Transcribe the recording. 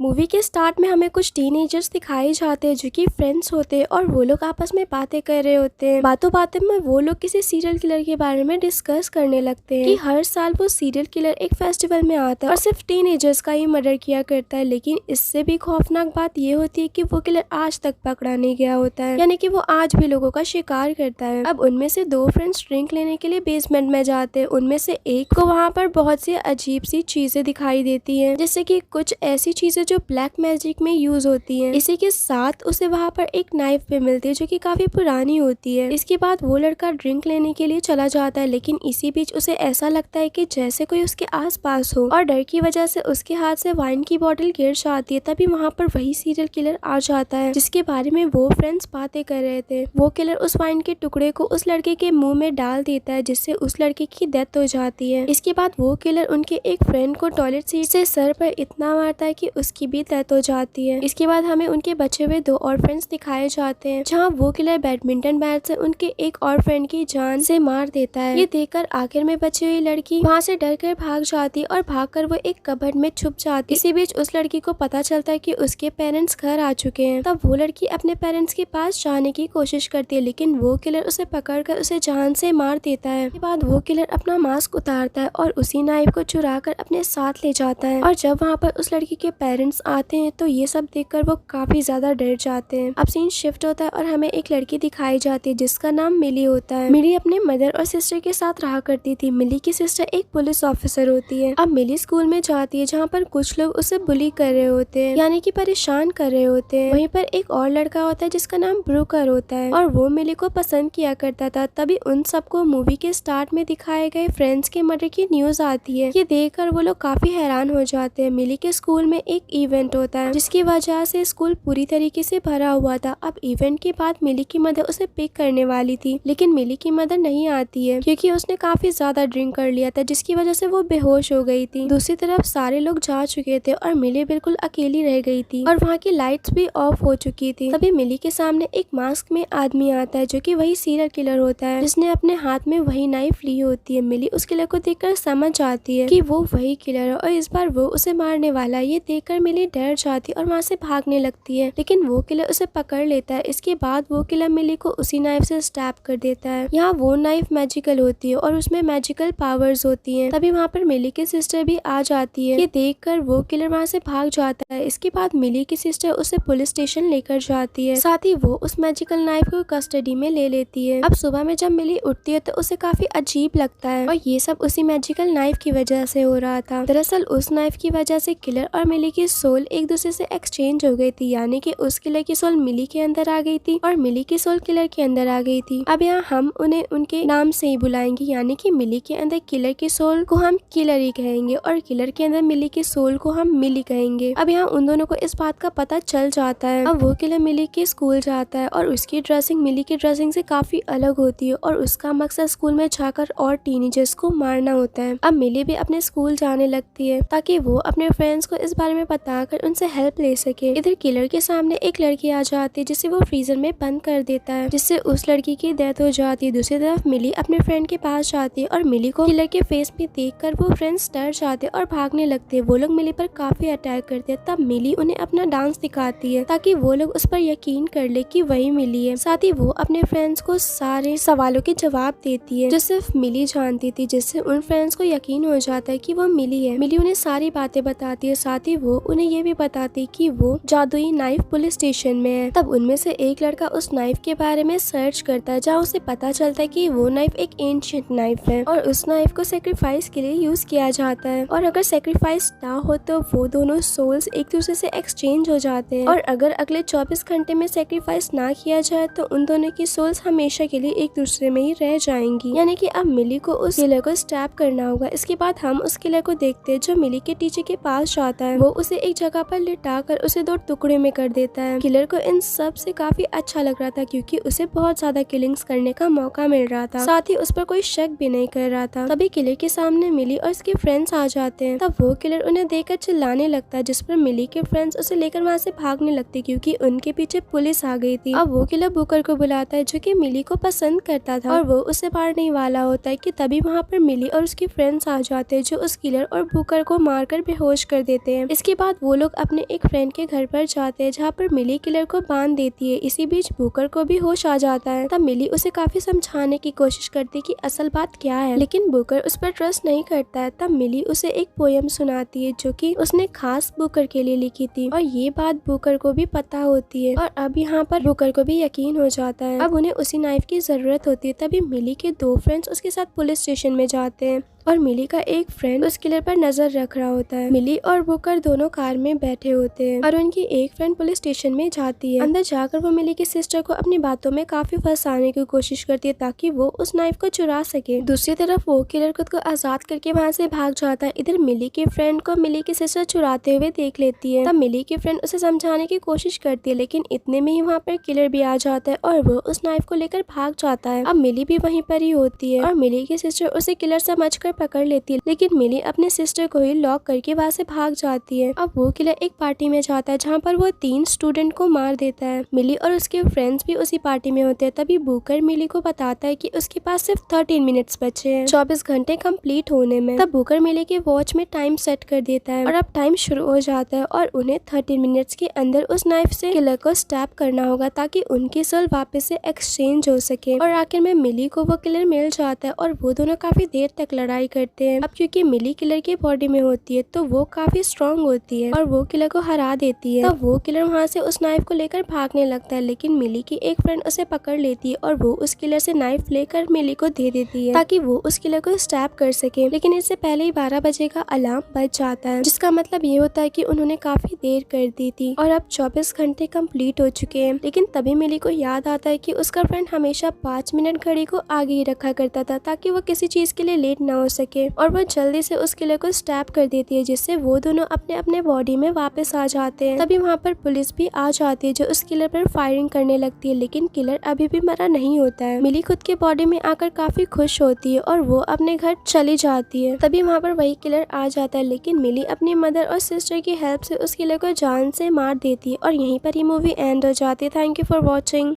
Movie के start में हमें कुछ टीनेजर्स दिखाए जाते हैं जो कि फ्रेंड्स होते हैं और वो लोग आपस में बातें कर रहे होते हैं। बातों बातों में वो लोग किसी सीरियल किलर के बारे में डिस्कस करने लगते हैं कि हर साल वो सीरियल किलर एक फेस्टिवल में आता है और सिर्फ टीनेजर्स का ही मर्डर किया करता है। लेकिन इससे भी खौफनाक बात ये होती है कि वो किलर आज तक पकड़ा नहीं गया होता है, यानी कि वो आज भी लोगों का शिकार करता है। अब उनमें से दो फ्रेंड्स ड्रिंक लेने के लिए बेसमेंट में जाते हैं। उनमें से एक को वहाँ पर बहुत सी अजीब सी चीजें दिखाई देती है, जैसे कि कुछ ऐसी चीजें जो ब्लैक मैजिक में यूज होती हैं। इसी के साथ उसे वहाँ पर एक नाइफ भी मिलती है जो कि काफी पुरानी होती है। इसके बाद वो लड़का ड्रिंक लेने के लिए चला जाता है, लेकिन इसी बीच उसे ऐसा लगता है कि जैसे कोई उसके आसपास हो और डर की वजह से उसके हाथ से वाइन की बोतल गिर जाती है। तभी वहाँ पर वही सीरियल किलर आ जाता है जिसके बारे में वो फ्रेंड्स बातें कर रहे थे। वो किलर उस वाइन के टुकड़े को उस लड़के के मुंह में डाल देता है जिससे उस लड़के की डेथ हो जाती है। इसके बाद वो किलर उनके एक फ्रेंड को टॉयलेट सीट से सर पर इतना मारता है कि उसकी भी डेथ हो जाती है। इसके बाद हमें उनके बचे हुए दो और फ्रेंड्स दिखाए जाते हैं जहाँ वो किलर बैडमिंटन बैट से उनके एक और फ्रेंड की जान से मार देता है। ये देखकर आखिर में बची हुई लड़की वहाँ से डर कर भाग जाती है और भागकर वो एक कबर्ड में छुप जाती है। इसी बीच उस लड़की को पता चलता है कि उसके पेरेंट्स घर आ चुके हैं। तब वो लड़की अपने पेरेंट्स के पास जाने की कोशिश करती है, लेकिन वो किलर उसे पकड़कर उसे जान से मार देता है। इसके बाद वो किलर अपना मास्क उतारता है और उसी नाइफ को चुरा कर अपने साथ ले जाता है। और जब वहाँ पर उस लड़की के पेरेंट्स आते हैं तो ये सब देखकर वो काफी ज्यादा डर जाते हैं। अब सीन शिफ्ट होता है और हमें एक लड़की दिखाई जाती है जिसका नाम मिली होता है। मिली अपने मदर और सिस्टर के साथ रहा करती थी। मिली की सिस्टर एक पुलिस ऑफिसर होती है। अब मिली स्कूल में जाती है जहाँ पर कुछ लोग उसे बुली कर रहे होते हैं, यानी कि परेशान कर रहे होते हैं। वहीं पर एक और लड़का होता है जिसका नाम ब्रूकर होता है और वो मिली को पसंद किया करता था। तभी उन सबको मूवी के स्टार्ट में दिखाए गए फ्रेंड्स के मर्डर की न्यूज आती है। ये देखकर वो लोग काफी हैरान हो जाते हैं। मिली के स्कूल में एक इवेंट होता है जिसकी वजह से स्कूल पूरी तरीके से भरा हुआ था। अब इवेंट के बाद मिली की मदर उसे पिक करने वाली थी, लेकिन मिली की मदर नहीं आती है क्योंकि उसने काफी ज्यादा ड्रिंक कर लिया था जिसकी वजह से वो बेहोश हो गई थी। दूसरी तरफ सारे लोग जा चुके थे और मिली बिल्कुल अकेली रह गई थी और वहाँ की लाइट्स भी ऑफ हो चुकी थी। तभी मिली के सामने एक मास्क में आदमी आता है जो कि वही सीरियल किलर होता है जिसने अपने हाथ में वही नाइफ ली होती है। मिली उस किलर को देखकर समझ जाती है कि वो वही किलर है और इस बार वो उसे मारने वाला है। ये देखकर मिली डर जाती है और वहाँ से भागने लगती है, लेकिन वो किलर उसे पकड़ लेता है। इसके बाद वो किलर मिली को उसी नाइफ से स्टैब कर देता है। यहाँ वो नाइफ मैजिकल होती है और उसमें मैजिकल पावर्स होती हैं। तभी वहाँ पर मिली की सिस्टर भी आ जाती है। ये देखकर वो किलर वहाँ से भाग जाता है। इसके बाद मिली की सिस्टर उसे पुलिस स्टेशन लेकर जाती है, साथ ही वो उस मैजिकल नाइफ को कस्टडी में ले लेती है। अब सुबह में जब मिली उठती है तो उसे काफी अजीब लगता है और ये सब उसी मैजिकल नाइफ की वजह से हो रहा था। दरअसल उस नाइफ की वजह से किलर और मिली की सोल एक दूसरे से एक्सचेंज हो गई थी, यानी कि उस किलर की सोल मिली के अंदर आ गई थी और मिली की सोल किलर के अंदर आ गई थी। अब यहाँ हम उन्हें उनके नाम से ही बुलाएंगे, यानी कि मिली के अंदर किलर की सोल को हम किलर ही कहेंगे और किलर के अंदर मिली की सोल को हम मिली कहेंगे। अब यहाँ उन दोनों को इस बात का पता चल जाता है। अब वो किलर मिली के स्कूल जाता है और उसकी ड्रेसिंग मिली की ड्रेसिंग से काफी अलग होती है और उसका मकसद स्कूल में जाकर और टीनेजर्स को मारना होता है। अब मिली भी अपने स्कूल जाने लगती है ताकि वो अपने फ्रेंड्स को इस बारे में बताकर उनसे हेल्प ले सके। इधर किलर के सामने एक लड़की आ जाती है जिसे वो फ्रीजर में बंद कर देता है जिससे उस लड़की की डेथ हो जाती है। दूसरी तरफ मिली अपने फ्रेंड के पास जाती है और मिली को किलर के फेस में देखकर वो फ्रेंड्स डर जाते और भागने लगते हैं। वो लोग मिली पर काफी अटैक करते हैं। तब मिली उन्हें अपना डांस दिखाती है ताकि वो लोग उस पर यकीन कर ले कि वही मिली है। साथ ही वो अपने फ्रेंड्स को सारे सवालों के जवाब देती है जो सिर्फ मिली जानती थी, जिससे उन फ्रेंड्स को यकीन हो जाता है कि वो मिली है। मिली उन्हें सारी बातें बताती है, साथ ही वो उन्हें ये भी बताती कि वो जादुई नाइफ पुलिस स्टेशन में है। तब उनमें से एक लड़का उस नाइफ के बारे में सर्च करता है जहाँ उसे पता चलता है कि वो नाइफ एक एंशिएंट नाइफ है और उस नाइफ को सेक्रीफाइस के लिए यूज किया जाता है और अगर सेक्रीफाइस ना हो तो वो दोनों सोल्स एक दूसरे से एक्सचेंज हो जाते हैं और अगर अगले 24 घंटे में सेक्रीफाइस ना किया जाए तो उन दोनों की सोल्स हमेशा के लिए एक दूसरे में ही रह जाएंगी। यानी कि अब मिली को उस किलर को स्टैब करना होगा। इसके बाद हम उस किलर को देखते हैं जो मिली के टीचर के पास जाता है। वो उसे एक जगह पर लिटा कर उसे 2 टुकड़े में कर देता है। किलर को इन सब से काफी अच्छा लग रहा था क्योंकि उसे बहुत ज्यादा किलिंग्स करने का मौका मिल रहा था, साथ ही उस पर कोई शक भी नहीं कर रहा था। तभी किलर के सामने मिली और उसके फ्रेंड्स आ जाते हैं। तब वो किलर उन्हें देखकर चिल्लाने लगता है जिस पर मिली के फ्रेंड्स उसे लेकर वहाँ से भागने लगते क्योंकि उनके पीछे पुलिस आ गई थी। अब वो किलर बुकर को बुलाता है जो कि मिली को पसंद करता था और वो उसे मारने वाला होता है कि तभी वहाँ पर मिली और उसके फ्रेंड्स आ जाते हैं जो उस किलर और बुकर को मारकर बेहोश कर देते हैं। इसके बाद वो लोग अपने एक फ्रेंड के घर पर जाते हैं जहाँ पर मिली किलर को बांध देती है। इसी बीच बुकर को भी होश आ जाता है। तब मिली उसे काफी समझाने की कोशिश करती है कि असल बात क्या है, लेकिन बुकर उस पर ट्रस्ट नहीं करता है। तब मिली उसे एक पोयम सुनाती है जो कि उसने खास बुकर के लिए लिखी थी और ये बात बुकर को भी पता होती है और अब यहाँ पर बुकर को भी यकीन हो जाता है। अब उन्हें उसी नाइफ की जरूरत होती है। तभी मिली के दो फ्रेंड्स उसके साथ पुलिस स्टेशन में जाते हैं और मिली का एक फ्रेंड उस किलर पर नजर रख रहा होता है। मिली और बुकर दोनों कार में बैठे होते हैं और उनकी एक फ्रेंड पुलिस स्टेशन में जाती है। अंदर जाकर वो मिली की सिस्टर को अपनी बातों में काफी फंसाने की कोशिश करती है ताकि वो उस नाइफ को चुरा सके। दूसरी तरफ वो किलर खुद को आजाद करके वहाँ से भाग जाता है। इधर मिली की फ्रेंड को मिली की सिस्टर चुराते हुए देख लेती है। तब मिली की फ्रेंड उसे समझाने की कोशिश करती है, लेकिन इतने में ही वहाँ पर किलर भी आ जाता है और वो उस नाइफ को लेकर भाग जाता है। अब मिली भी वहीं पर ही होती है और मिली की सिस्टर उसे किलर समझकर पकड़ लेती है, लेकिन मिली अपने सिस्टर को ही लॉक करके वहाँ से भाग जाती है। अब वो किलर एक पार्टी में जाता है जहाँ पर वो 3 स्टूडेंट को मार देता है। मिली और उसके फ्रेंड्स भी उसी पार्टी में होते हैं। तभी बुकर मिली को बताता है कि उसके पास सिर्फ 13 मिनट्स बचे हैं 24 घंटे कंप्लीट होने में। तब बुकर मिली के वॉच में टाइम सेट कर देता है और अब टाइम शुरू हो जाता है और उन्हें 13 मिनट्स के अंदर उस नाइफ से किलर को स्टैब करना होगा ताकि उनकी सोल वापस से एक्सचेंज हो सके। और आखिर में मिली को वो किलर मिल जाता है और वो दोनों काफी देर तक लड़ाई करते हैं। अब क्योंकि मिली किलर की बॉडी में होती है तो वो काफी स्ट्रॉन्ग होती है और वो किलर को हरा देती है। तब वो किलर वहाँ से उस नाइफ को लेकर भागने लगता है, लेकिन मिली की एक फ्रेंड उसे पकड़ लेती है और वो उस किलर से नाइफ लेकर मिली को दे देती है ताकि वो उस किलर को स्टैब कर सके। लेकिन इससे पहले ही 12 बजे का अलार्म बज जाता है, जिसका मतलब ये होता है कि उन्होंने काफी देर कर दी थी और अब 24 घंटे कंप्लीट हो चुके हैं। लेकिन तभी मिली को याद आता है कि उसका फ्रेंड हमेशा 5 मिनट घड़ी को आगे ही रखा करता था ताकि वो किसी चीज के लिए लेट ना हो सके और वो जल्दी से उस किलर को स्टैब कर देती है, जिससे वो दोनों अपने अपने बॉडी में वापस आ जाते हैं। तभी वहाँ पर पुलिस भी आ जाती है जो उस किलर पर फायरिंग करने लगती है, लेकिन किलर अभी भी मरा नहीं होता है। मिली खुद के बॉडी में आकर काफी खुश होती है और वो अपने घर चली जाती है। तभी वहाँ पर वही किलर आ जाता है, लेकिन मिली अपनी मदर और सिस्टर की हेल्प से उस किलर को जान से मार देती है और यहीं पर ही मूवी एंड हो जाती है। Thank you for watching.